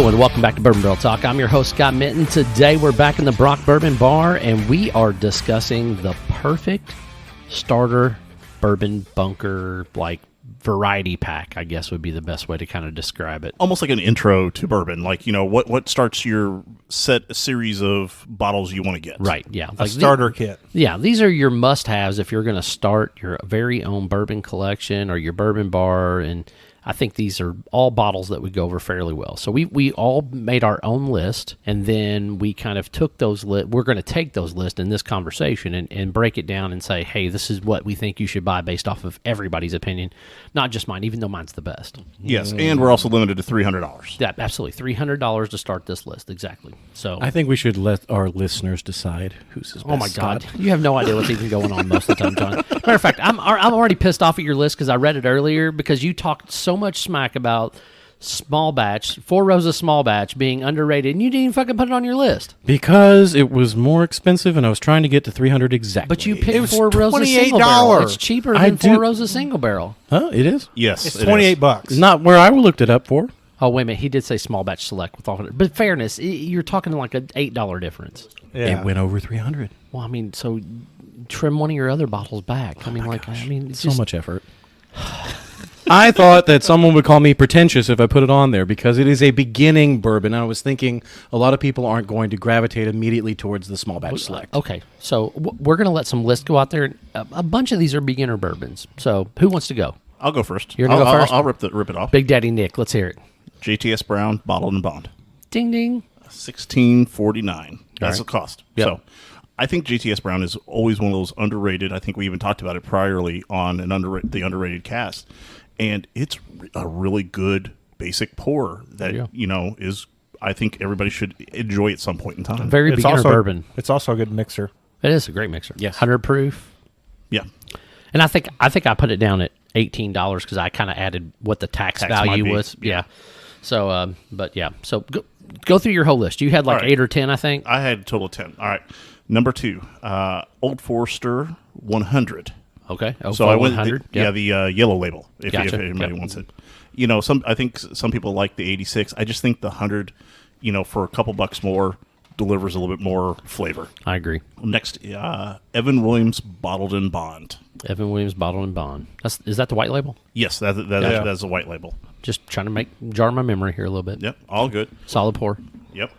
and welcome back to Bourbon Barrel Talk. I'm your host, Scott Minton. Today we're back in the Brock Bourbon Bar, and we are discussing the perfect starter bourbon bunker, like variety pack, I guess would be the best way to kind of describe it. Almost like an intro to bourbon, like, you know, what starts your set series of bottles you want to get. Right, yeah. A starter kit. Yeah, these are your must-haves if you're going to start your very own bourbon collection or your bourbon bar, and I think these are all bottles that would go over fairly well. So we all made our own list, and then we kind of took those we're going to take those lists in this conversation and break it down and say, hey, this is what we think you should buy based off of everybody's opinion, not just mine, even though mine's the best. Yes, and we're also limited to $300. Yeah, absolutely. $300 to start this list, exactly. So I think we should let our listeners decide who's his best. Oh my God, you have no idea what's even going on most of the time, John. Matter of fact, I'm already pissed off at your list because I read it earlier because you talked so much smack about small batch, Four Roses small batch being underrated, and you didn't even fucking put it on your list. Because it was more expensive, and I was trying to get to 300 exactly. But you picked Four Roses single barrel. It's cheaper than Four Roses single barrel. Huh? It is? Yes, it's $28. Not where I looked it up for. Oh, wait a minute. He did say small batch select with all of it. But fairness, you're talking like an $8 difference. Yeah. It went over 300. Well, I mean, so trim one of your other bottles back. I mean, it's so much effort. I thought that someone would call me pretentious if I put it on there because it is a beginning bourbon. I was thinking a lot of people aren't going to gravitate immediately towards the small batch select. Okay, so we're going to let some lists go out there. A bunch of these are beginner bourbons. So who wants to go? I'll go first. You're going to go first? I'll rip it off. Big Daddy Nick, let's hear it. JTS Brown, bottled and bond. Ding, ding. $16.49. That's right. the cost. Yep. So I think JTS Brown is always one of those underrated. I think we even talked about it priorly on the underrated cast. And it's a really good basic pour that, is, I think everybody should enjoy at some point in time. Very beginner bourbon. It's also a good mixer. It is a great mixer. Yes. 100 proof. Yeah. And I think I put it down at $18 because I kind of added what the tax value was. Yeah. So, but yeah. So go through your whole list. You had like 8 or 10, I think. I had a total of 10. All right. Number 2, Old Forester 100. Okay. So I went, 100. the yellow label, if anybody Yep. wants it. I think some people like the 86. I just think the 100, for a couple bucks more, delivers a little bit more flavor. I agree. Next, Evan Williams Bottled and Bond. Evan Williams Bottled and Bond. Is that the white label? Yes, that's a white label. Just trying to jar my memory here a little bit. Yep, all good. Solid pour. Yep.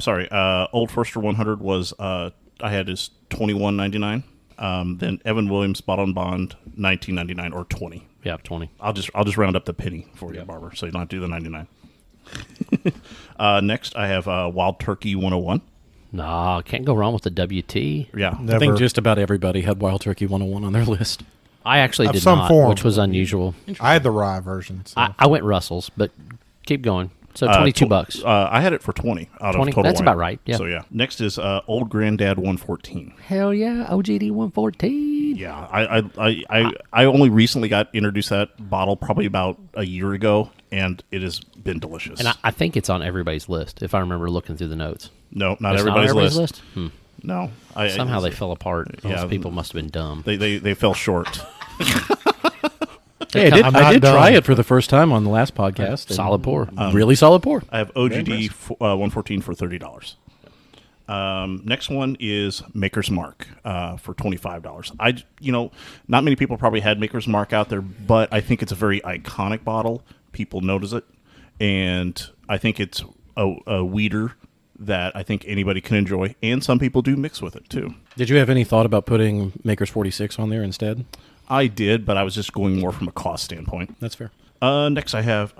Sorry, Old Forester 100 was I had is $21.99. Then Evan Williams Bottled and Bond $19.99 or $20. Yeah, 20. I'll just round up the penny for you, Barber, so you don't have to do the 99. Next, I have Wild Turkey 101. Nah, can't go wrong with the WT. Yeah, I think just about everybody had Wild Turkey 101 on their list. I actually did some not, form. which was unusual. I had the rye version. So. I went Russell's, but keep going. So $22. I had it for 20 out 20? of total. That's wine. about right. Yeah. So yeah. Next is Old Granddad 114. Hell yeah, OGD 114. Yeah, I only recently got introduced to that bottle probably about a year ago, and it has been delicious. And I think it's on everybody's list, if I remember looking through the notes. No, not It's everybody's list. No, Somehow they fell apart. Those people must have been dumb. They fell short. Hey, I did try it for the first time on the last podcast. Solid pour. Really solid pour. I have OGD 114 for $30. Next one is Maker's Mark for $25. Not many people probably had Maker's Mark out there, but I think it's a very iconic bottle. People notice it, and I think it's a weeder that I think anybody can enjoy, and some people do mix with it too. Did you have any thought about putting Maker's 46 on there instead? I did, but I was just going more from a cost standpoint. That's fair. Next, I have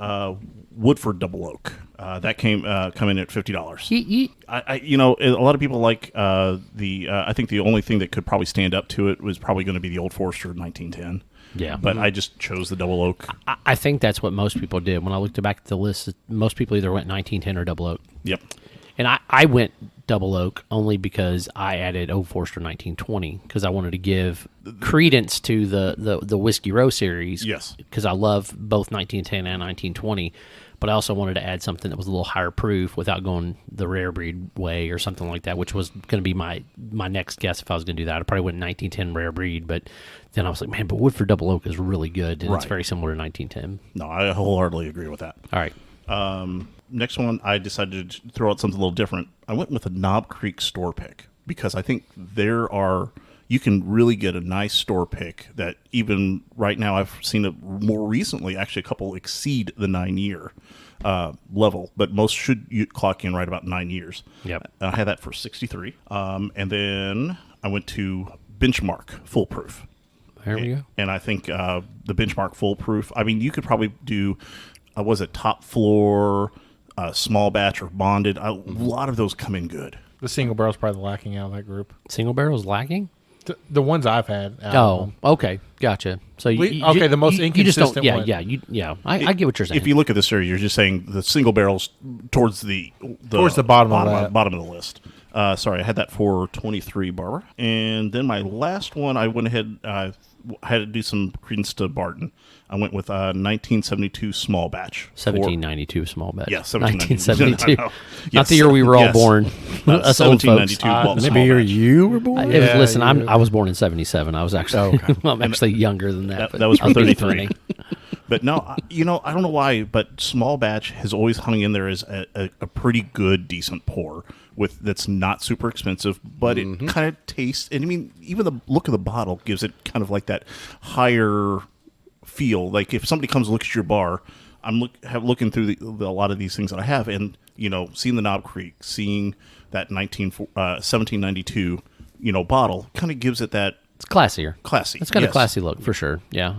Woodford Double Oak. That come in at $50. A lot of people like I think the only thing that could probably stand up to it was probably going to be the Old Forester 1910. Yeah. But I just chose the Double Oak. I think that's what most people did. When I looked back at the list, most people either went 1910 or Double Oak. Yep. And I went Double Oak only because I added Old Forester 1920 because I wanted to give credence to the Whiskey Row series. Yes. Because I love both 1910 and 1920, but I also wanted to add something that was a little higher proof without going the rare breed way or something like that, which was going to be my next guess if I was going to do that. I probably went 1910 rare breed, but then I was like, man, but Woodford Double Oak is really good, and it's very similar to 1910. No, I wholeheartedly agree with that. All right. Next one, I decided to throw out something a little different. I went with a Knob Creek store pick because I think you can really get a nice store pick that even right now I've seen it more recently, actually a couple exceed the 9-year level, but most should clock in right about 9 years. Yep. I had that for 63. And then I went to Benchmark Foolproof. There we go. And I think the Benchmark Foolproof, I mean, you could probably do, was it top floor, small batch, or bonded? A lot of those come in good. The single barrel's probably lacking out of that group. Single barrel's lacking? The ones I've had. Out of them. Okay, gotcha. So the most inconsistent one. one. I get what you're saying. If you look at this area, you're just saying the single barrels towards the bottom of that. bottom of the list. Sorry, I had that for 23, Barbara. And then my last one, I went ahead, I had to do some credence to Barton. I went with 1972 small batch. 1792 small batch. Yeah, 1972. No. Not Yes, the year we were all yes. born. Us old folks. 1792. Well, Maybe small year batch. you were born. Listen, I was born in 77. I was actually I'm actually younger than that. That was for I'll give you 33. 20. But no, I don't know why, but small batch has always hung in there as a pretty good, decent pour that's not super expensive, but it kind of tastes. And I mean, even the look of the bottle gives it kind of like that higher feel. Like if somebody comes and looks at your bar, I'm looking through a lot of these things that I have, and seeing the Knob Creek, seeing that 1792 bottle, kind of gives it that. It's classier. Classy. It's got yes. a classy look for sure. Yeah.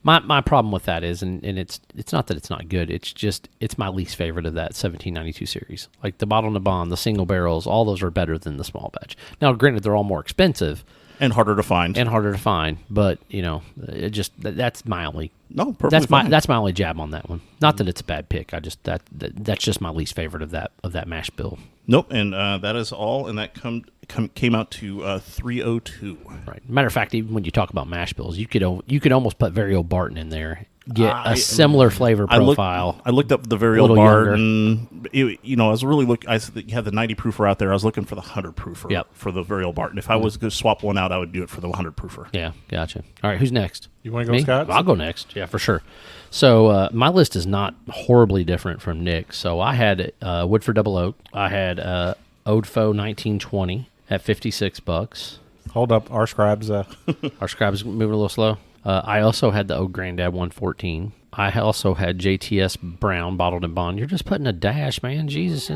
My problem with that is, and it's not that it's not good. It's just it's my least favorite of that 1792 series. Like the Bottle and Bond, the single barrels, all those are better than the small batch. Now, granted, they're all more expensive and harder to find. But it just that's my only. No, perfectly fine. That's my only jab on that one. Not that it's a bad pick. I just that's just my least favorite of that mash bill. Nope, and that is all, and that came out to 302. Right. Matter of fact, even when you talk about mash bills, you could almost put Very Old Barton in there, get a similar flavor profile. I looked up the Very Old Barton. I was really looking. You have the 90 proofer out there. I was looking for the 100 proofer for the Very Old Barton. If I was going to swap one out, I would do it for the 100 proofer. Yeah, gotcha. All right, who's next? You want to go, Me? Scott? I'll go next. Yeah, for sure. So my list is not horribly different from Nick's. So I had Woodford Double Oak. I had Oudfaux 1920 at $56. Hold up, our scribes. Our scribe's moving a little slow. I also had the Old Granddad 114. I also had JTS Brown Bottled and Bond. You're just putting a dash, man. Jesus.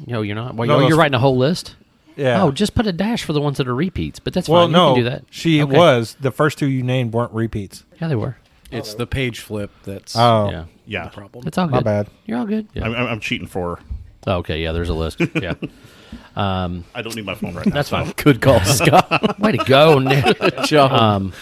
You're not. Well, you're writing a whole list? Yeah. Oh, just put a dash for the ones that are repeats. But that's fine. You can do that. She was. The first two you named weren't repeats. Yeah, they were. It's the page flip that's Yeah. the problem. It's all good. My bad. You're all good. Yeah. I'm cheating for her. Oh, okay, yeah, there's a list. Yeah. I don't need my phone right now. That's fine. Good call, Scott. Way to go, Nick. Job.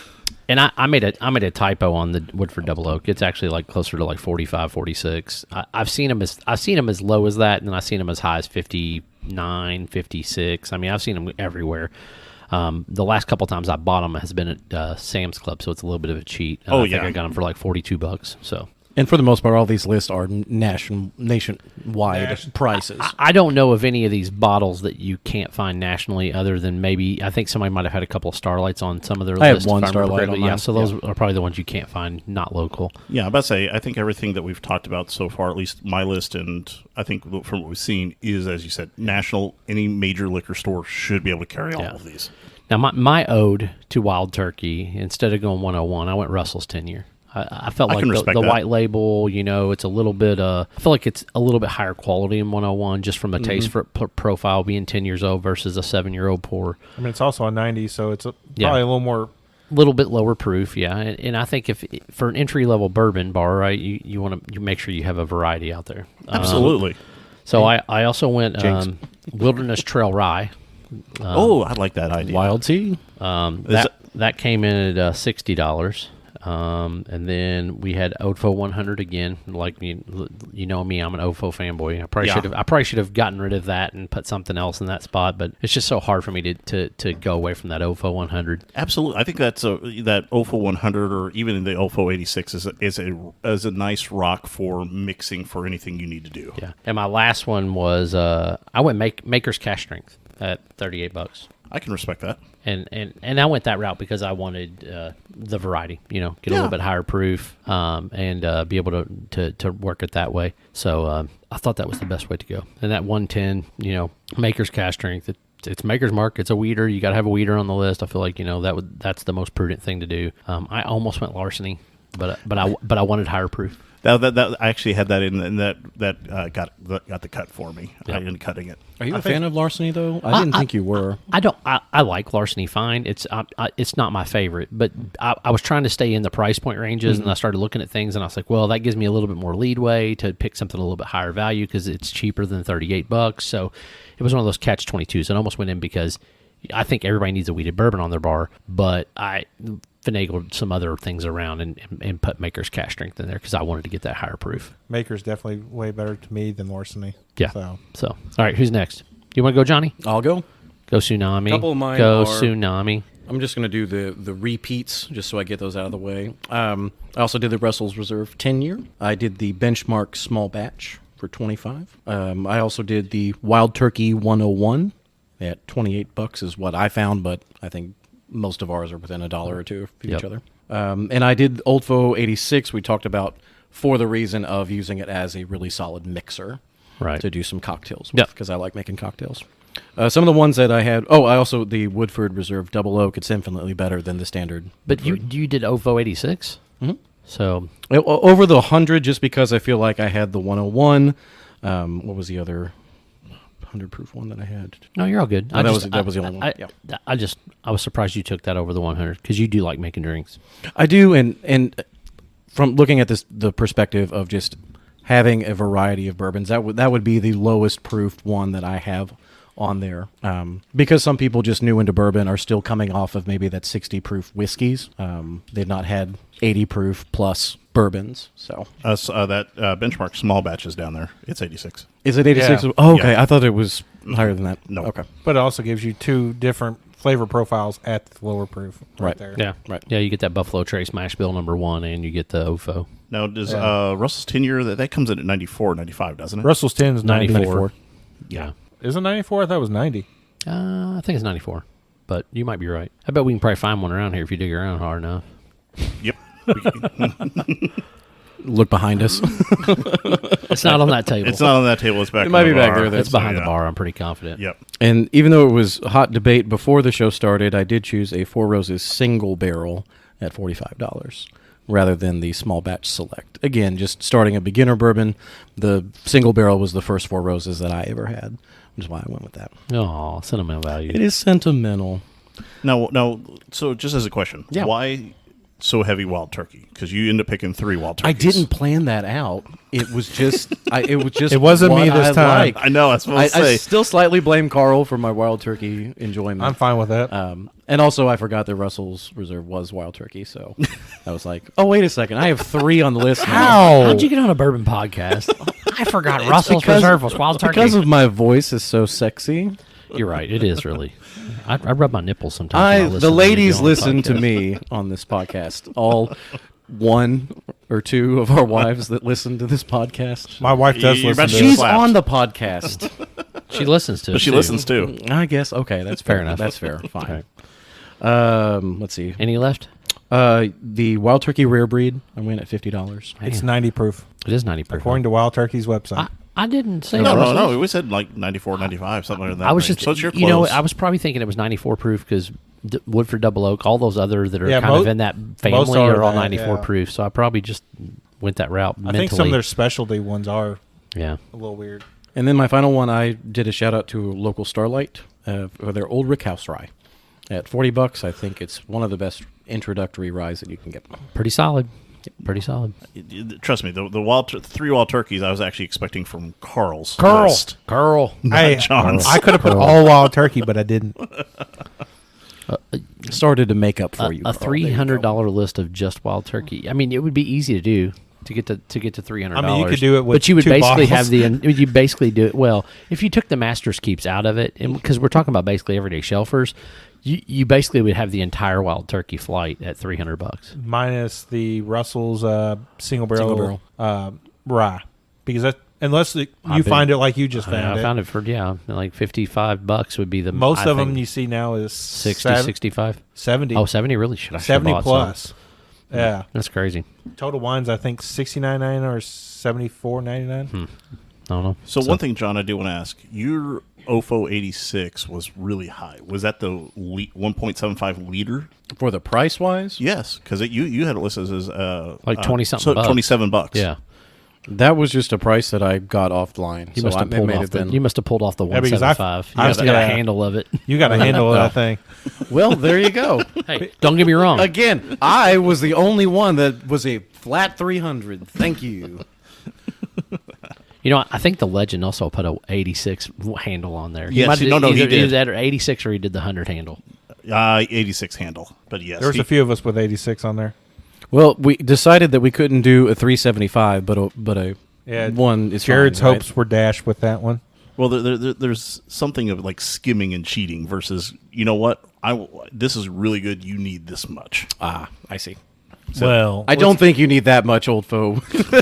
And I made a typo on the Woodford Double Oak. It's actually like closer to like 45, 46. I've seen them as low as that, and then I've seen them as high as 59, 56. I mean, I've seen them everywhere. The last couple times I bought them has been at Sam's Club, so it's a little bit of a cheat. I think I got them for like $42. So. And for the most part, all these lists are nationwide prices. I don't know of any of these bottles that you can't find nationally, other than maybe I think somebody might have had a couple of Starlights on some of their lists. I had one Starlight on mine. Yeah, so those are probably the ones you can't find, not local. Yeah, I'm about to say, I think everything that we've talked about so far, at least my list, and I think from what we've seen, is, as you said, national. Any major liquor store should be able to carry all of these. Now, my ode to Wild Turkey, instead of going 101, I went Russell's 10-year. I felt like the white label, it's a little bit, I feel like it's a little bit higher quality in 101 just from a taste profile being 10 years old versus a 7-year-old pour. I mean, it's also a 90, so it's probably a little more. A little bit lower proof, yeah. And I think if for an entry-level bourbon bar, right, you want to make sure you have a variety out there. Absolutely. So I also went Wilderness Trail Rye. I like that idea. Wild Tea? That came in at $60. And then we had Oudfaux 100 again. Like me, I'm an Oudfaux fanboy. I probably should have gotten rid of that and put something else in that spot. But it's just so hard for me to go away from that Oudfaux 100. Absolutely, I think that Oudfaux 100 or even the Oudfaux 86 is a nice rock for mixing for anything you need to do. Yeah. And my last one was I went Maker's Cash Strength at $38. I can respect that. And I went that route because I wanted the variety, get a little bit higher proof, and be able to work it that way. So I thought that was the best way to go. And that 110, Maker's cask strength. It's Maker's Mark. It's a weeder. You got to have a weeder on the list. I feel like that's the most prudent thing to do. I almost went larceny, but I wanted higher proof. That I actually had that in, and that got the cut for me. Yep. I ended up cutting it. Are you a fan of larceny though? I didn't think you were. I like larceny fine. It's not my favorite, but I was trying to stay in the price point ranges, and I started looking at things, and I was like, well, that gives me a little bit more leadway to pick something a little bit higher value because it's cheaper than $38. So it was one of those catch-22s. I almost went in because I think everybody needs a weeded bourbon on their bar, but I finagled some other things around and put Maker's cask strength in there because I wanted to get that higher proof. Maker's definitely way better to me than larceny. Yeah. So all right, who's next? You want to go, Johnny? I'll go. Go Tsunami. Couple of mine Go are- Tsunami. I'm just going to do the repeats just so I get those out of the way. I also did the Russell's Reserve 10-year. I did the Benchmark Small Batch for $25. I also did the Wild Turkey 101 at $28 is what I found, but I think most of ours are within $1 or $2 of each other. And I did Old Foe 86. We talked about for the reason of using it as a really solid mixer to do some cocktails with, because I like making cocktails. Some of the ones that I had. I also the Woodford Reserve Double Oak. It's infinitely better than the standard. But you did OVO 86. Mm-hmm. So over the 100, just because I feel like I had the 101. What was the other 100 proof one that I had? No, you're all good. That was the only one. I was surprised you took that over the 100 because you do like making drinks. I do, and from looking at the perspective of just having a variety of bourbons, that would be the lowest proof one that I have on there, because some people just new into bourbon are still coming off of maybe that 60 proof whiskeys. They've not had 80 proof plus bourbons. So that Benchmark Small Batch is down there. It's 86. Is it 86? Yeah. Oh, okay. Yeah. I thought it was higher than that. No. Okay. But it also gives you two different flavor profiles at the lower proof right there. Yeah. Right. Yeah, you get that Buffalo Trace Mash Bill #1, and you get the OFO. Now, does Russell's 10-year, that comes in at 94, 95, doesn't it? Russell's 10 is 94. Yeah. Is it 94? I thought it was 90. I think it's 94, but you might be right. I bet we can probably find one around here if you dig around hard enough. Yep. Look behind us. It's not on that table. It's not on that table. It's back. It might be back bar. there. It's behind the bar. I'm pretty confident. Yep. And even though it was hot debate before the show started, I did choose a Four Roses single barrel at $45 rather than the small batch select. Again, just starting a beginner bourbon, the single barrel was the first Four Roses that I ever had, which is why I went with that. Oh, sentimental value. It is sentimental. No. So just as a question, Yeah. why so heavy Wild Turkey? Because you end up picking 3 Wild Turkeys. I didn't plan that out. It was just. It wasn't me what this I time. liked. I know. That's what I I was say. still slightly blame Carl for my Wild Turkey enjoyment. I'm fine with that. And also, I forgot that Russell's Reserve was Wild Turkey, so I was like, "Oh, wait a second! I have 3 on the list now." How'd you get on a bourbon podcast? I forgot Russell's Reserve was Wild Turkey. Because of my voice is so sexy. You're right. It is really. I rub my nipples sometimes. when I listen The to ladies you on the listen to podcast. me on this podcast. All 1 or 2 of our wives that listen to this podcast. My wife does You're listen about to to it. She's slapped. on the podcast. She listens to it. But she too. listens too. I guess. Okay, that's Fair fair. enough. That's fair. Fine. Okay. Let's see. Any left? The Wild Turkey Rare Breed, I win at $50. It's 90 proof, It is 90 proof. according to Wild Turkey's website. I didn't say No. We said like 94, 95, something like that. I was range. just, So it's your you know, close. I was probably thinking it was 94 proof because Woodford Double Oak, all those other that are Yeah, kind of in that family are are all that, 94 yeah. proof. So I probably just went that route I mentally. think some of their specialty ones are yeah. a little weird. And then my final one, I did a shout out to local Starlight for their Old Rick House rye at $40. I think it's one of the best introductory ryes that you can get. Pretty solid. Pretty solid. Trust me, the 3 Wild Turkeys I was actually expecting from Carl's Carl. list. Carl. Hey, John's. I could have put all Wild Turkey, but I didn't. Started to make up for you. A Carl. There you go. $300 list of just wild turkey. I mean, it would be easy to do to get to $300. I mean, you could do it with but you would 2 basically bottles. have you basically do it. Well, if you took the master's keeps out of it, because we're talking about basically everyday shelfers, you basically would have the entire wild turkey flight at $300. Minus the Russell's single barrel rye, because that unless you find it like you just found I it. found it for like $55 would be the Most I of them think, you see now is 60, 65. 70. Oh, 70 really should have 70 bought plus. some. Yeah. That's crazy. Total Wine's I think $69.99 or $74.99. don't know. So one thing, John, I do want to ask: your OFO 86 was really high. Was that the 1.75 liter? For the price wise? Yes, because you had it listed as Like 20 something bucks. $27. Yeah. That was just a price that I got offline. You must have pulled off the. You must have pulled off the 175. I You got a handle of it. You got a handle of that thing. Well, there you go. Hey, don't get me wrong. Again, I was the only one that was a flat 300. Thank you. You know, I think the legend also put a 86 handle on there. Yes, he he did. Either that or 86, or he did the 100 handle. 86 handle, but yes, There was a few of us with 86 on there. Well, we decided that we couldn't do a 375, but a one is Jared's fine, right? hopes were dashed with that one. Well, there's something of like skimming and cheating versus, you know what, this is really good. You need this much. Ah, I see. Well, I don't think you need that much, old foe.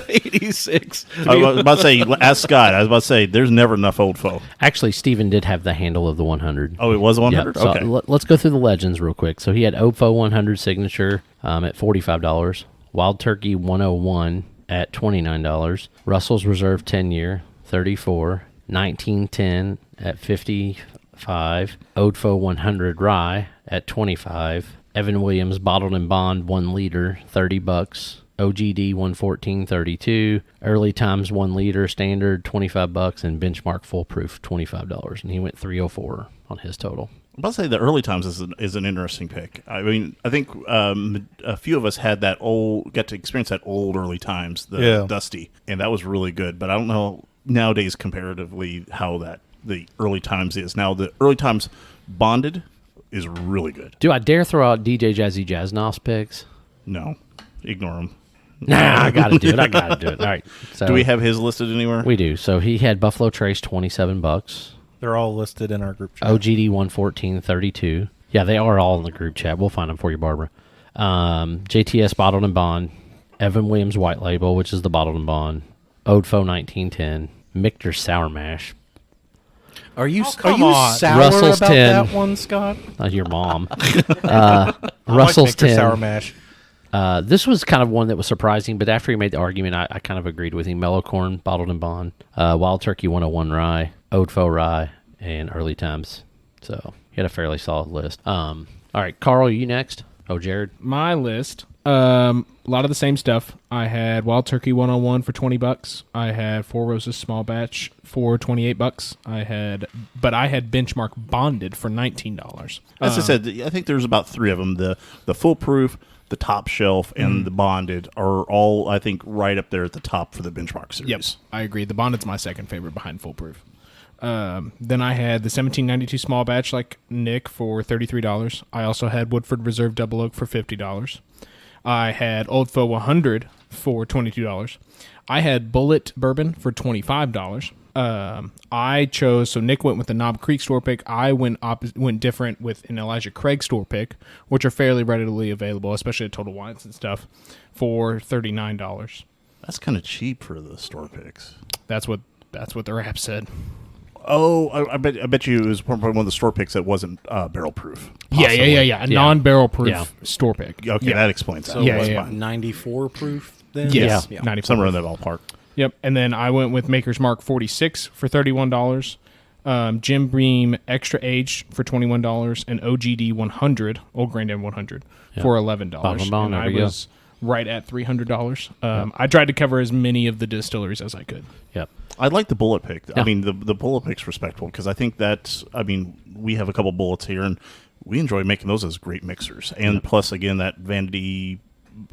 86. I was about to say, ask Scott. I was about to say, there's never enough old foe. Actually, Steven did have the handle of the 100. Oh, it was a 100? Yep. So Okay. let's go through the legends real quick. So he had OFO 100 signature at $45. Wild Turkey 101 at $29. Russell's Reserve 10 year, $34. 1910 at $55. Oldfo 100 rye at $25. Evan Williams Bottled and Bond 1 liter, $30. OGD 114.32. Early Times 1 liter standard, $25, and Benchmark Full Proof $25. And he went 304 on his total. I'm about to say the early times is an interesting pick. I mean, I think a few of us had got to experience that old early times, the Dusty, and that was really good. But I don't know nowadays comparatively how the early times is. Now the early times bonded is really good. Do I dare throw out DJ Jazzy Jazz picks? No, ignore them. Nah, I got to do it. All right. So do we have his listed anywhere? We do. So he had Buffalo Trace, $27. They're all listed in our group chat. OGD 114.32. Yeah, they are all in the group chat. We'll find them for you, Barbara. JTS Bottled and Bond. Evan Williams White Label, which is the Bottled and Bond. Odefo 1910. Michter Sour Mash. Are you come on. sour Russell's about 10. that one, Scott? Your mom. I Russell's like Michter 10. Sour Mash. This was kind of one that was surprising, but after he made the argument, I kind of agreed with him. Mellow Corn, Bottled and Bond. Wild Turkey 101 Rye. Odefo Rye. And Early Times. So he had a fairly solid list. All right, Carl, you next. Oh, Jared. My list, a lot of the same stuff. I had Wild Turkey 101 for $20. I had Four Roses Small Batch for $28. I had Benchmark Bonded for $19. As I said, I think there's about 3 of them. The Full Proof, the Top Shelf, and the Bonded are all, I think, right up there at the top for the Benchmark series. Yep, I agree. The Bonded's my second favorite behind Full Proof. Then I had the 1792 Small Batch like Nick for $33. I also had Woodford Reserve Double Oak for $50. I had Old Foe 100 for $22. I had Bullet Bourbon for $25. I chose, so Nick went with the Knob Creek store pick. I went different with an Elijah Craig store pick, which are fairly readily available, especially at Total Wines and stuff, for $39. That's kind of cheap for the store picks. That's what the rap said. Oh, I bet you it was probably one of the store picks that wasn't barrel proof. Yeah. A non-barrel proof Yeah. store pick. Okay, that explains that. So Yeah, was yeah, it 94 proof then? Yes, Yeah. 94. Somewhere in that ballpark. Yep, and then I went with Maker's Mark 46 for $31, Jim Beam Extra Aged for $21, and OGD 100, Old Granddad 100, for $11. Bottom bond, and there I we go. was right at $300. I tried to cover as many of the distilleries as I could. Yep. I like the bullet pick. Yeah. I mean, the bullet pick's respectable because I think we have a couple bullets here, and we enjoy making those as great mixers. And plus, again, that vanity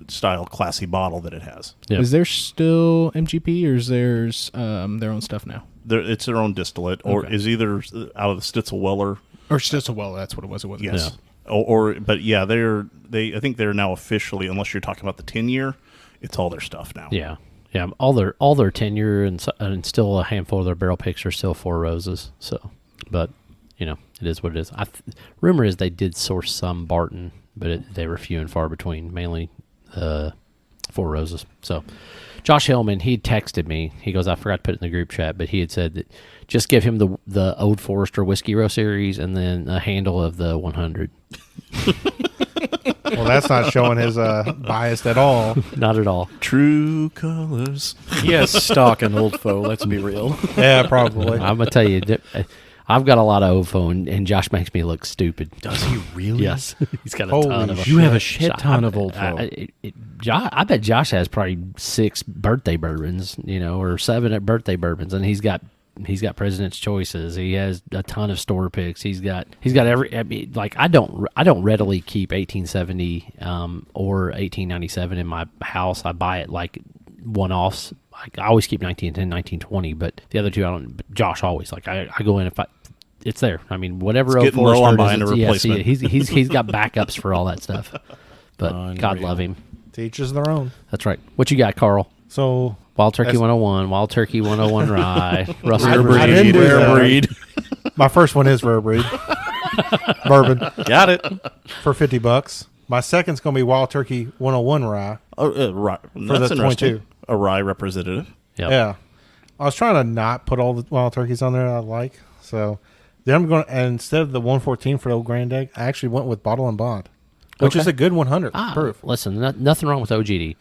style classy bottle that it has. Yep. Is there still MGP, or is there's their own stuff now? It's their own distillate, or Okay. is either out of the Stitzel Weller. Or Stitzel, that's what it was. It wasn't. Yes. But yeah, I think they're now officially, unless you're talking about the 10-year, it's all their stuff now. Yeah. Yeah. All their tenure and still a handful of their barrel picks are still Four Roses. So, but it is what it is. Rumor is they did source some Barton, but they were few and far between, mainly Four Roses. So, Josh Hillman, he texted me. He goes, I forgot to put it in the group chat, but he had said that just give him the Old Forester Whiskey Row series and then a handle of the 100. Well, that's not showing his bias at all. Not at all. True colors. He has stock in Old Foe, let's be real. Yeah, probably. I'm gonna tell you, I've got a lot of OFO, and Josh makes me look stupid. Does he really? Yes, he's got a Holy ton of them. You have a shit ton of Old Foe. I bet Josh has probably 6 birthday bourbons, or 7 birthday bourbons, and he's got President's Choices. He has a ton of store picks. He's got every. I mean, like I don't readily keep 1870 or 1897 in my house. I buy it like one-offs. Like I always keep 1910, 1920, but the other two I don't. But Josh always I go in if it's there. I mean, whatever. It's getting low on buying a replacement. He's got backups for all that stuff. But God love him. Teachers their own. That's right. What you got, Carl? So Wild Turkey 101, Wild Turkey 101 rye, Russell I didn't do Rare that. breed. My first one is rare breed bourbon Got it. for $50. My second's going to be Wild Turkey 101 rye. Rye. For That's the interesting. 22. A rye representative. Yep. Yeah. I was trying to not put all the wild turkeys on there I like. So then I'm going to, and instead of the 114 for the old Grand Egg, I actually went with Bottle and Bond, which is a good 100 proof. Listen, nothing wrong with OGD.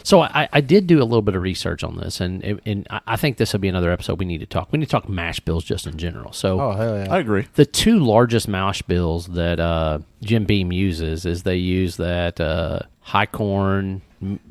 So I did do a little bit of research on this, and I think this will be another episode we need to talk. We need to talk mash bills just in general. So Oh, hell yeah. I agree. the 2 largest mash bills that Jim Beam uses is they use that high corn,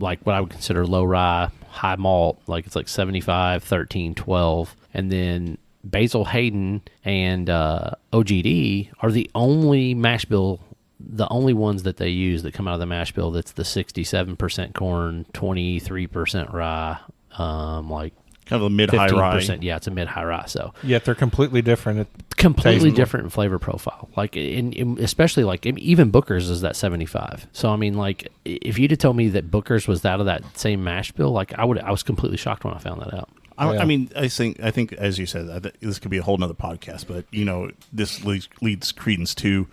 like what I would consider low rye, high malt, like it's like 75, 13, 12, and then Basil Hayden and OGD are the only mash bill. The only ones that they use that come out of the mash bill that's the 67% corn, 23% rye, like Kind of a mid-high rye. 15%. Yeah, it's a mid-high rye. So Yet they're completely different. completely Taste. different in flavor profile. Like especially like even Booker's is that 75. So I mean, like if you'd have told me that Booker's was out of that same mash bill, like I was completely shocked when I found that out. I mean, I think as you said, this could be a whole nother podcast, but this leads credence to,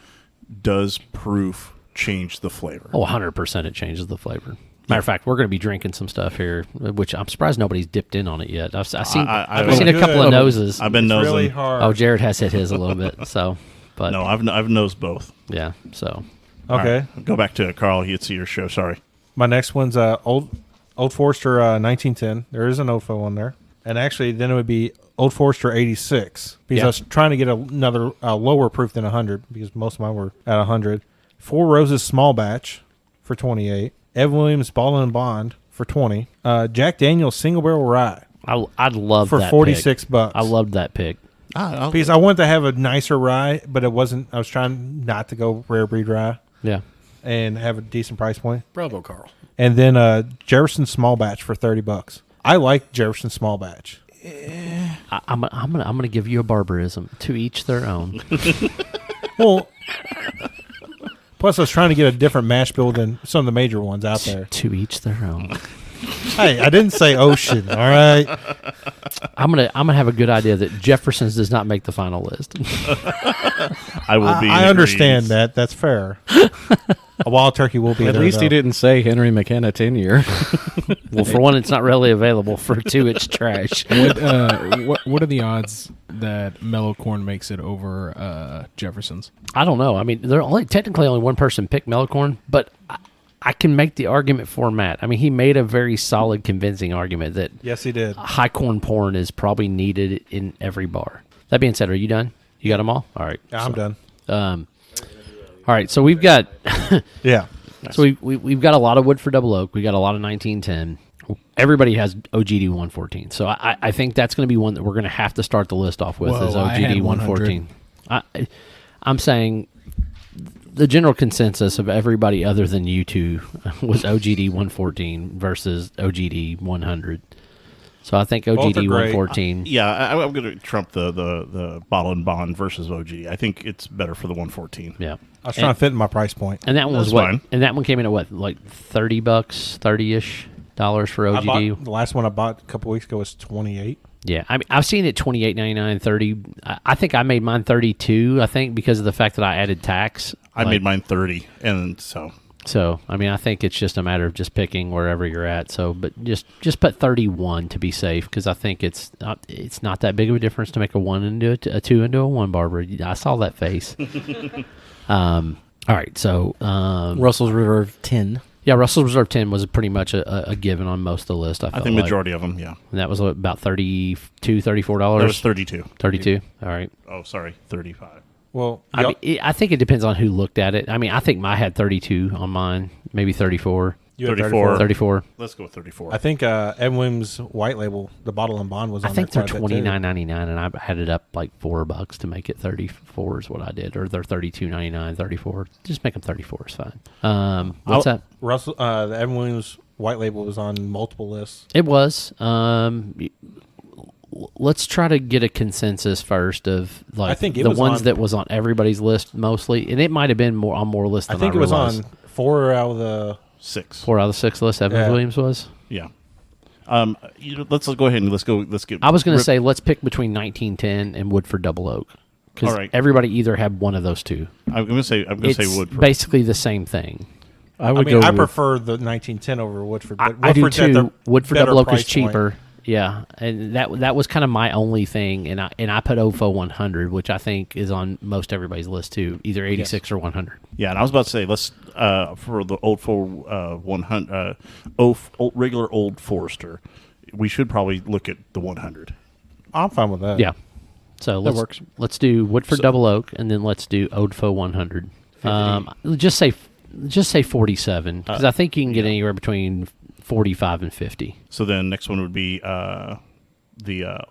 does proof change the flavor? Oh, 100% it changes the flavor. Matter of fact, we're going to be drinking some stuff here, which I'm surprised nobody's dipped in on it yet. I've seen a couple of noses. I've been It's nosing. really hard. Oh, Jared has hit his a little bit. So, but No, I've nosed both. yeah. So Okay. All right, go back to Carl. It's your show. Sorry. My next one's Old Forester 1910. There is an OFO on there. And actually, then it would be Old Forester 86. Because I was trying to get another lower proof than 100, because most of mine were at 100. Four Roses Small Batch for 28. Evan Williams Bottle and Bond for 20. Jack Daniel's Single Barrel Rye I'd love for that $46. pick. I loved that pick. Because I wanted to have a nicer rye, but it wasn't. I was trying not to go rare breed rye Yeah. and have a decent price point. Bravo, Carl. And then Jefferson Small Batch for $30. I like Jefferson Small Batch. I'm gonna give you a barbarism. To each their own. Well, plus I was trying to get a different mash bill than some of the major ones out there. To each their own. Hey, I didn't say ocean. All right. I'm gonna have a good idea that Jefferson's does not make the final list. I will be. I understand that. That's fair. A wild turkey will be At there, least he though. didn't say Henry McKenna 10 year. Well, for one, it's not readily available. For two, it's trash. What are the odds that Mellow Corn makes it over Jefferson's? I don't know. I mean, technically only one person picked Mellocorn, but I can make the argument for Matt. I mean, he made a very solid, convincing argument that Yes, he did. high corn porn is probably needed in every bar. That being said, are you done? You got them all? All right. Yeah, I'm done. All right. So we've got Yeah. so we've got a lot of Woodford Double Oak. We got a lot of 1910. Everybody has OGD 114. So I think that's going to be one that we're going to have to start the list off with. Whoa, is I had OGD 114. I'm saying the general consensus of everybody other than you two was OGD 114 versus OGD 100. So I think Both are OGD great. 114. Yeah, I'm going to trump the Bottle and Bond versus OG. I think it's better for the 114. Yeah. I was trying to fit in my price point. And that one was That's what? fine. And that one came in at what? Like $30, $30-ish for OGD. The last one I bought a couple weeks ago was 28. Yeah, I mean, I've seen it $28.99, $30. I think I made mine $32. I think because of the fact that I added tax. I made mine 30, and so I mean, I think it's just a matter of just picking wherever you're at. So, but just put 31 to be safe, because I think it's not that big of a difference to make a 1 into a 2 into a 1 barber. I saw that face. All right, so Russell's Reserve 10. yeah, Russell's Reserve 10 was pretty much a given on most of the list. I think majority of them, yeah. And that was about $32, $34. That was 32. 32. All right. Oh, sorry, 35. Well, I mean, I think it depends on who looked at it. I mean, I think I had 32 on mine, maybe 34. you had 34. 34. Let's go with 34. I think Evan Williams White Label, the bottle and bond was I on think there they're quite a bit, too. $29.99, and I had it up like $4 to make it 34 is what I did, or they're $32.99, 34. Just make them 34 is fine. What's that? Russell, the Evan Williams White Label was on multiple lists. It was. Let's try to get a consensus first of like I think it the was ones on- that was on everybody's list mostly, and it might have been more on more lists I than think it was realized. on 4 out of the 6. 4 out of the 6 lists. Evan Yeah. Williams was. Yeah. Let's go ahead and let's get. I was going to say let's pick between 1910 and Woodford Double Oak because All right. everybody either had one of those two. I'm going to say It's Woodford. basically the same thing. I would I mean, go I with- prefer the 1910 over Woodford. But I do Woodford's at too. the Woodford better Double Oak is price point. cheaper. Yeah, and that was kind of my only thing, and I put OFO 100, which I think is on most everybody's list too, either 86 or 100. Yeah, and I was about to say let's for the old 100 regular Old Forester, we should probably look at the 100. I'm fine with that. Yeah, so let's works. let's do Woodford Double Oak, and then let's do OFO 100. Just say 47 because I think you can get anywhere between 45 and 50. So then next one would be the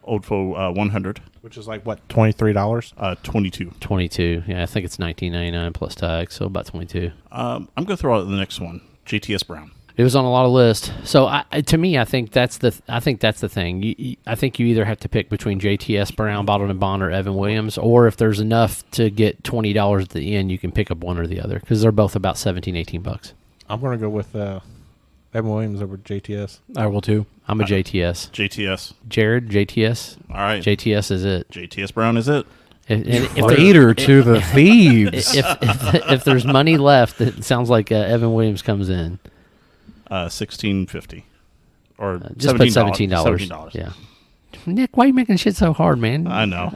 Oldfo 100, Which is like, what, $23? 22. 22. Yeah, I think it's $19.99 plus tax, so about 22. I'm going to throw out the next one, JTS Brown. It was on a lot of lists. So to me, I think that's the thing. I think you either have to pick between JTS Brown, Bottled and Bond, or Evan Williams, or if there's enough to get $20 at the end, you can pick up one or the other because they're both about $17-18. I'm going to go with Evan Williams over JTS. I will too. I'm a JTS. JTS. Jared, JTS. All right. JTS is it. JTS Brown is it. If Later to the thieves. if there's money left, it sounds like Evan Williams comes in. $16.50 or Just put $17. $17. Yeah. Nick, why are you making shit so hard, man? I know.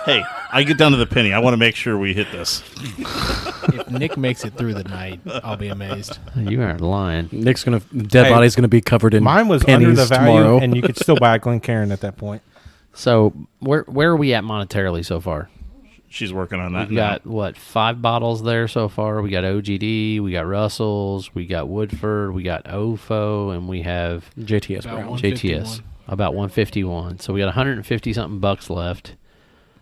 Hey, I get down to the penny. I want to make sure we hit this. If Nick makes it through the night, I'll be amazed. You are lying. Dead body's gonna be covered in Mine was pennies under the value, tomorrow. and you could still buy a Glencairn at that point. So where are we at monetarily so far? She's working on that. We've got, what, 5 bottles there so far? We got OGD, we got Russell's, we got Woodford, we got OFO, and we have JTS About Brown. 151. JTS. About 151. So we got 150-something bucks left.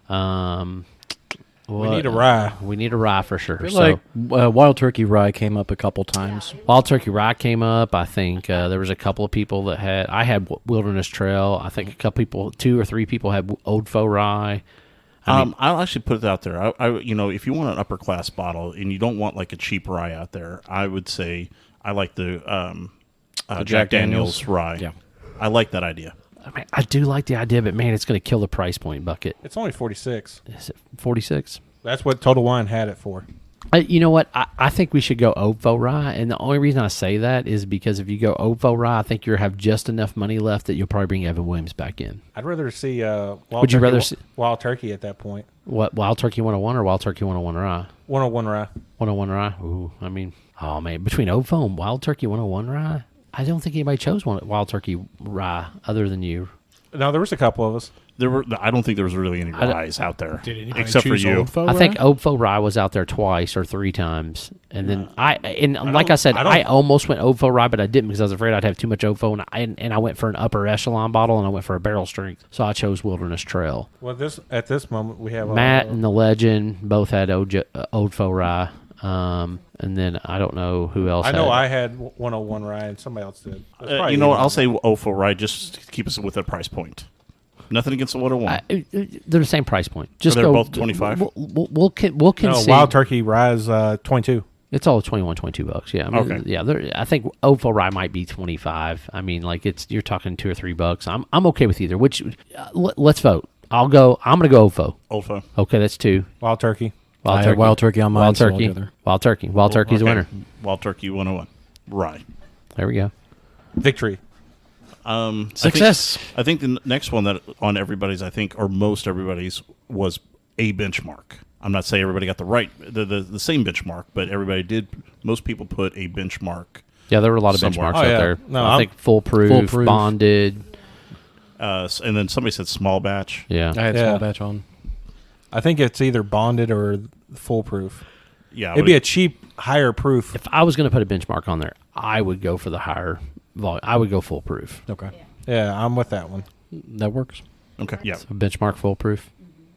We need a rye. We need a rye for sure. I feel So like Wild Turkey Rye came up a couple times. Wild Turkey Rye came up. I think there was a couple of people that had. I had Wilderness Trail. I think a couple people, 2 or 3 people had Old Faux Rye. I'll actually put it out there. If you want an upper class bottle and you don't want like a cheap rye out there, I would say I like the Jack Daniel's rye. Yeah. I like that idea. I mean, I do like the idea, but man, it's going to kill the price point bucket. It's only 46. Is it 46? That's what Total Wine had it for. You know what? I think we should go OFO Rye, and the only reason I say that is because if you go OFO Rye, I think you'll have just enough money left that you'll probably bring Evan Williams back in. I'd rather see Would you rather see- Wild Turkey at that point. What, Wild Turkey 101 or Wild Turkey 101 Rye? 101 rye. 101 Rye? Ooh, I mean, oh man, between OFO and Wild Turkey 101 Rye, I don't think anybody chose Wild Turkey Rye other than you. No, there was a couple of us. I don't think there was really any ryes out there, Did anybody except for choose you. Old Faux I think Rye? OFO Rye was out there twice or 3 times, and then like I said, I almost went OFO Rye, but I didn't because I was afraid I'd have too much OFO, and I went for an upper echelon bottle, and I went for a barrel strength, so I chose Wilderness Trail. Well, at this moment we have Matt and the Legend both had OFO Rye, and then I don't know who else. I know had. I had 101 rye, and somebody else did. It was probably You know what? you. I'll say OFO rye just to keep us with a price point. Nothing against the 101. They're the same price point. Just they're go. both 25? We'll No, concede. Wild Turkey rye is 22. It's all 21, 22 bucks. Yeah. I mean, Okay. Yeah. I think OFO Rye might be 25. I mean, like you're talking $2 or $3. I'm okay with either. Which let's vote. I'm gonna go OFO. OFO. Okay, that's 2. Wild Turkey. I had Wild Turkey on mine. Wild so Turkey. altogether. Wild Turkey. Wild Turkey's a winner. Wild Turkey 101 rye. There we go. Victory. Success. I think the next one that on everybody's, or most everybody's, was a benchmark. I'm not saying everybody got the same benchmark, but everybody did. Most people put a benchmark. Yeah, there were a lot of Somewhere. benchmarks Oh, out yeah. there. No, I think foolproof, Foolproof. bonded. And then somebody said small batch. Yeah. I had Yeah. small batch on. I think it's either bonded or foolproof. Yeah, It'd be a cheap, higher proof. If I was going to put a benchmark on there, I would go for the higher volume. I would go foolproof. Okay. Yeah, I'm with that one. That works. okay. Yeah, So benchmark foolproof.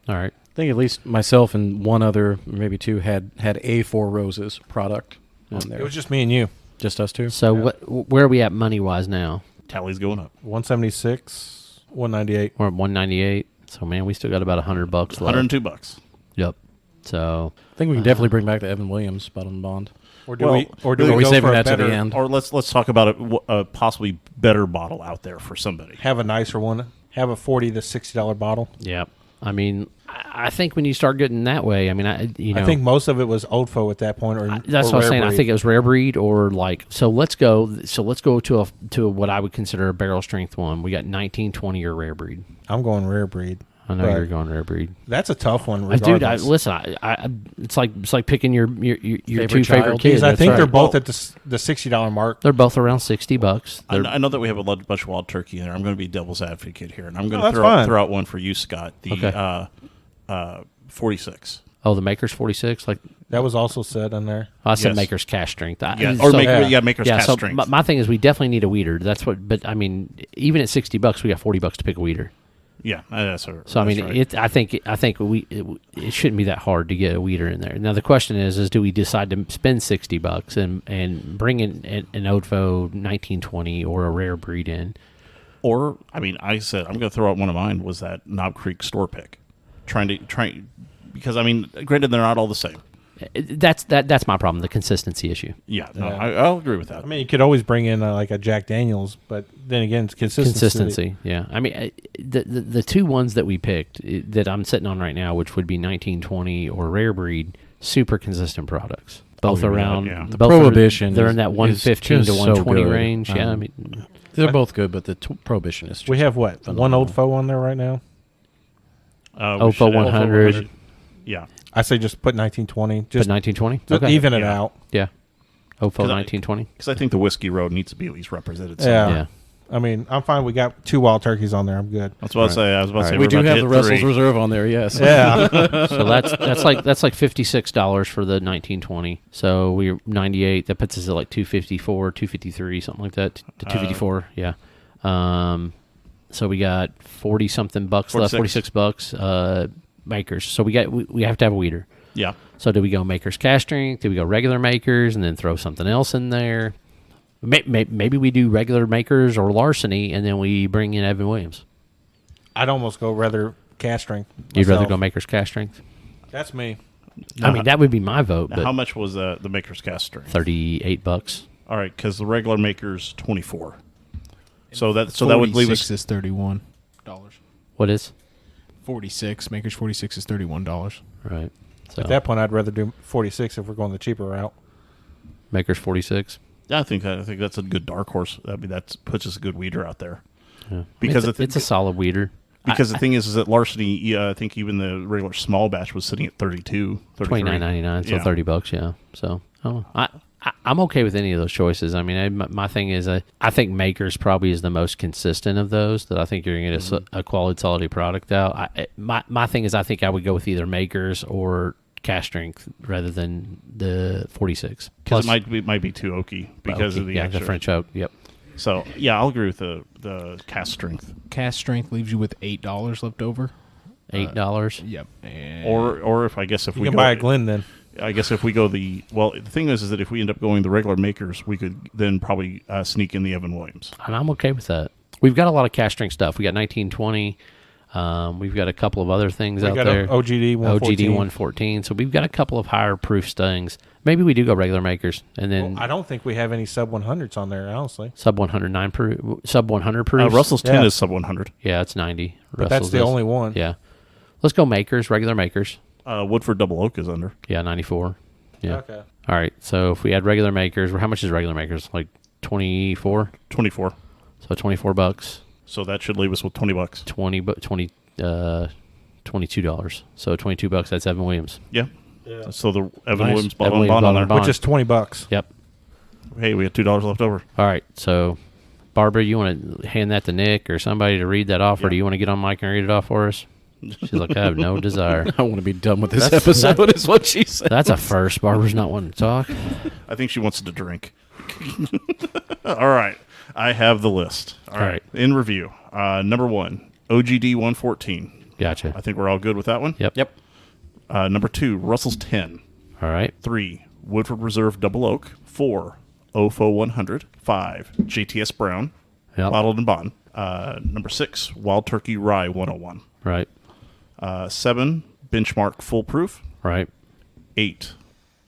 All right. I think at least myself and one other, maybe two, had A4 Roses product on there. It was just me and you. Just us two. So where are we at money wise now? tally's going up. 176, 198. We're at 198. So man, we still got about $100 left. $102. Yep. So I think we can definitely bring back the Evan Williams bottom bond. Or do Well, we? Or do Or are we we go saving for a that to better, the end? Or let's talk about a possibly better bottle out there for somebody. Have a nicer one. Have a $40 to $60 bottle. yeah. I mean, I think when you start getting that way, I mean, I think most of it was Old Fo at that point, or that's or what I was Rare saying. I Breed. think it was rare breed or like. So let's go to what I would consider a barrel strength one. We got 1920 or rare breed. I'm going Rare Breed. I know But you're going rare breed. That's a tough one. Dude, Regardless. listen. it's like picking your Favorite two favorite child. kids. Because I That's think right. they're both Well- at the $60 mark. They're both around $60. I They're, I know that we have a bunch of wild turkey in there. I'm going to be devil's advocate here, and I'm going No, to that's fine. throw out one for you, Scott. The Okay. 46. oh, the Maker's 46. Like That was also said on there. I said, Yes. Maker's cash strength. Yeah, So- Maker's yeah. cast So strength. my thing is, we definitely need a weeder. That's what. But I mean, even at $60, we got $40 to pick a weeder. Yeah, that's right. So I mean, right. I think it shouldn't be that hard to get a weeder in there. Now the question is do we decide to spend $60 and bring in an Odfo 1920 or a rare breed in? Or I mean, I said I'm going to throw out one of mine was that Knob Creek store pick, because I mean, granted they're not all the same. That's my problem, the consistency issue. Yeah, no, Yeah. I'll agree with that. I mean, you could always bring in like a Jack Daniels, but then again, it's consistency. Yeah. I mean, the two ones that we picked that I'm sitting on right now, which would be 1920 or rare breed, super consistent products. Both yeah, around yeah. The both Prohibition they're is- in that is 115 to just so 120 good. range. Yeah, I mean, They're both good, but the Prohibition is just We have what? One phenomenal. Old Fo on there right now. We Odfo should have- 100. Yeah, I say just put 1920. But Just 1920? just Okay. even it Yeah. out. Yeah. Odfo 'Cause I- 1920? because I think the Whiskey Road needs to be at least represented. Yeah. somewhere. Yeah. I mean, I'm fine. We got 2 wild turkeys on there. I'm good. That's what I say. I was about to say We we're do about to have hit the Russell's three. Reserve on there, yes. Yeah. So that's like $56 for the 1920. So we're 98. That puts us at like 254, 253, something like that. To 254, yeah. So we got 40 something bucks left, 46. $46. Makers. So we have to have a weeder. Yeah, So do we go Makers cash strength? Do we go regular Makers and then throw something else in there? Maybe we do regular Makers or Larceny and then we bring in Evan Williams. I'd almost go rather cast strength. You'd rather myself. go Makers cash strength? That's me. I mean, that would be my vote, Now, how but much was the Maker's cast strength? $38. All right, because the regular Maker's 24. So that would leave us. 46 is $31. What is? 46. Maker's 46 is $31. Right. So At that point, I'd rather do 46 if we're going the cheaper route. Makers 46. Yeah, I think that's a good dark horse. That puts us a good weeder out there. Yeah. Because it's a solid weeder. Because the thing is that Larceny, I think even the regular small batch was sitting at 32, 33. $29.99, so Yeah. $30. Yeah. So I'm okay with any of those choices. I mean, my thing is, I think Makers probably is the most consistent of those. That I think you're going to get a quality, solid product out. My thing is, I think I would go with either Makers or Cash Strength rather than the 46. Because it might be too oaky because of the extra. the French oak. Yep. So yeah, I'll agree with the cast strength. Cast strength leaves you with $8 left over. $8. Yep. And Or if You we can go, buy a Glen then. I guess if we go the thing is that if we end up going the regular Makers, we could then probably sneak in the Evan Williams. And I'm okay with that. We've got a lot of Cash Strength stuff. We got 1920. We've got a couple of other things We out got there. a OGD 114. OGD 114. So we've got a couple of higher proof things. Maybe we do go regular Makers and then I don't think we have any sub 100s on there, honestly. sub 109 proof, sub 100 proof. Russell's 10 Yeah. is sub 100. Yeah, it's 90. But that's the only one. Yeah. Let's go Makers, regular Makers. Woodford Double Oak is under. Yeah, 94. Yeah. Okay. All right. So if we had regular Makers, how much is regular Makers? Like 24? 24. So $24. So that should leave us with $20. 20 $22. So $22. That's Evan Williams. Yeah. So the Evan Nice. Williams Evan bottle and Williams bond on bottle there. and bond. Which is $20. Yep. Hey, we have $2 left over. All right. So, Barbara, you want to hand that to Nick or somebody to read that off, or do you want to get on mic and read it off for us? She's like, I have no desire. I want to be done with this episode, is what she said. That's a first. Barbara's not wanting to talk. I think she wants to drink. All right. I have the list. All right. In review. Number 1, OGD 114. Gotcha. I think we're all good with that one. Yep. Number 2, Russell's 10. All right. 3, Woodford Reserve Double Oak. 4, OFO 100. 5, JTS Brown. Yep. Bottled and bond. Number 6, Wild Turkey Rye 101. Right. 7, Benchmark Full Proof. Right. 8,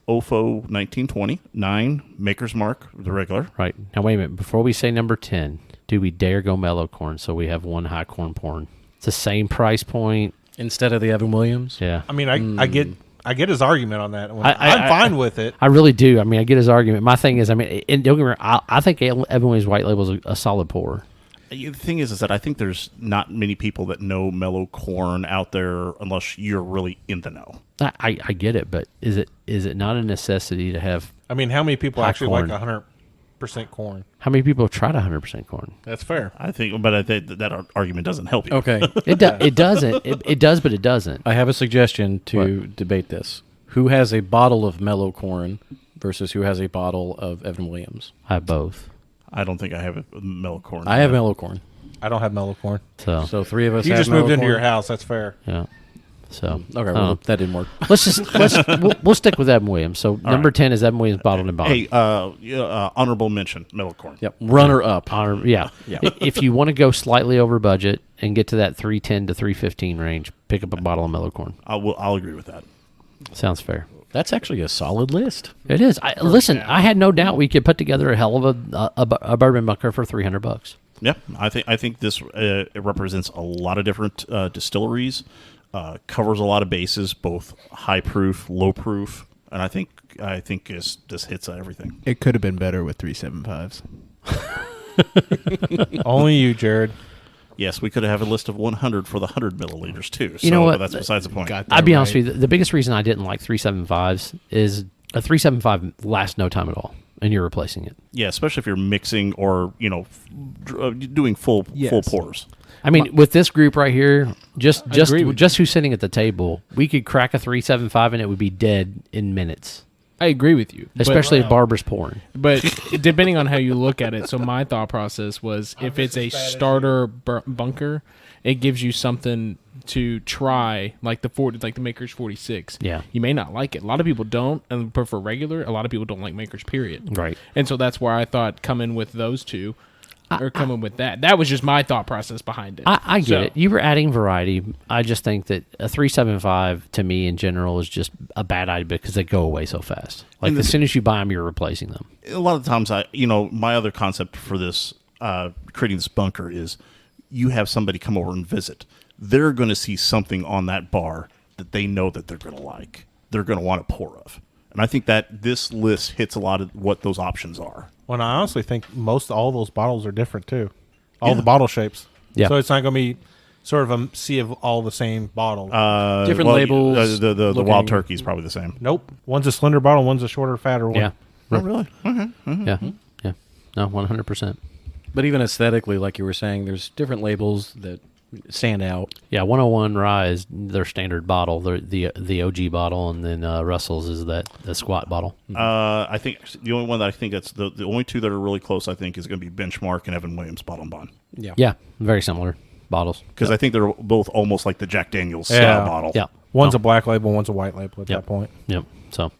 OFO 1920. 9, Maker's Mark, the regular. Right. Now, wait a minute. Before we say number 10, do we dare go mellow corn so we have one high corn porn? It's the same price point. Instead of the Evan Williams? Yeah. I mean, I get his argument on that. I- I'm fine with it. I really do. I mean, I get his argument. My thing is, I mean, and don't get me wrong, I think Evan Williams White Label is a solid pour. The thing is that I think there's not many people that know mellow corn out there unless you're really in the know. I get it, but is it not a necessity to have? I mean, how many people High actually corn. like 100% corn? How many people have tried 100% corn? That's fair. I think, but I think that argument doesn't help you. Okay. It doesn't. It does, but it doesn't. I have a suggestion to debate this. Who has a bottle of mellow corn versus who has a bottle of Evan Williams? I have both. I don't think I have a mellow corn. I have mellow corn. I don't have mellow corn. So 3 of us You have just moved mellow into corn? your house. That's fair. Yeah. So Okay, well, that didn't work. we'll stick with Evan Williams. So number right. 10 is Evan Williams bottled and bond. Hey, honorable mention, mellow corn. Yep. Runner up. Yeah. If you want to go slightly over budget and get to that 310 to 315 range, pick up a bottle of mellow corn. I'll agree with that. Sounds fair. That's actually a solid list. It is. Listen, I had no doubt we could put together a hell of a bourbon bunker for $300. Yeah, I think this it represents a lot of different distilleries, covers a lot of bases, both high proof, low proof, and I think this hits everything. It could have been better with 375s. Only you, Jared. Yes, we could have a list of 100 for the 100 milliliters too. You know what? But that's besides the point. Got I'll be honest right. with you. The biggest reason I didn't like 375s is a 375 lasts no time at all, and you're replacing it. Yeah, especially if you're mixing or doing full pours. I mean, with this group right here, just agree with who's sitting at the table, we could crack a 375 and it would be dead in minutes. I agree with you. Especially if Barbara's pouring. But depending on how you look at it, so my thought process was if it's a starter bunker, it gives you something to try, like the Maker's 46. Yeah. You may not like it. A lot of people don't and prefer regular. A lot of people don't like Maker's, period. Right. And so that's where I thought coming with those two, or coming with that. That was just my thought process behind it. I get it. You were adding variety. I just think that a 375 to me in general is just a bad idea because they go away so fast. Like as soon as you buy them, you're replacing them. A lot of times, my other concept for this creating this bunker is you have somebody come over and visit. They're going to see something on that bar that they know that they're going to like. They're going to want a pour of. And I think that this list hits a lot of what those options are. Well, I honestly think all those bottles are different too. All the bottle shapes. Yeah. So it's not going to be sort of a sea of all the same bottle. Different labels. The looking- Wild Turkey is probably the same. Nope. One's a slender bottle. One's a shorter, fatter one. Yeah. Oh, really? Okay. Yeah. Yeah. No, 100%. But even aesthetically, like you were saying, there's different labels that stand out. Yeah, 101 Rye is their standard bottle, the OG bottle, and then Russell's is the squat bottle. I think the only one that I think that's the only two that are really close, I think, is going to be Benchmark and Evan Williams Bottle and Bond. Yeah. Yeah, very similar bottles. Because I think they're both almost like the Jack Daniels style bottle. Yeah. One's a black label. One's a white label at that point. Yep. So,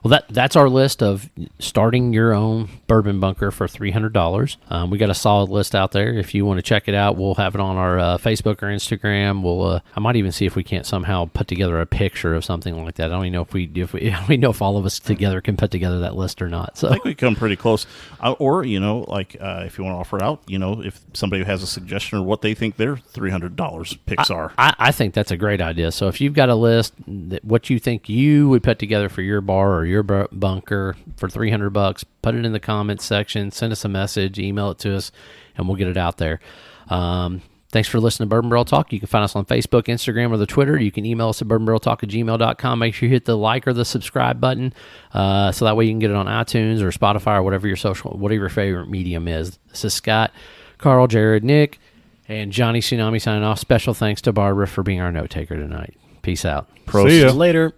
well, that's our list of starting your own bourbon bunker for $300. We got a solid list out there. If you want to check it out, we'll have it on our Facebook or Instagram. We'll I might even see if we can't somehow put together a picture of something like that. I don't even know if all of us together can put together that list or not. So I think we come pretty close. Or, if you want to offer it out, if somebody has a suggestion or what they think their $300 picks are. I think that's a great idea. So if you've got a list that what you think you would put together for your bar or your bunker for $300, put it in the comments section, send us a message, email it to us, and we'll get it out there. Thanks for listening to Bourbon Barrel Talk. You can find us on Facebook, Instagram, or the Twitter. You can email us at bourbonbarreltalk@gmail.com. Make sure you hit the like or the subscribe button so that way you can get it on iTunes or Spotify or whatever your favorite medium is. This is Scott, Carl, Jared, Nick, and Johnny Tsunami signing off. Special thanks to Barbara for being our note taker tonight. Peace out. Prost. See ya. Later.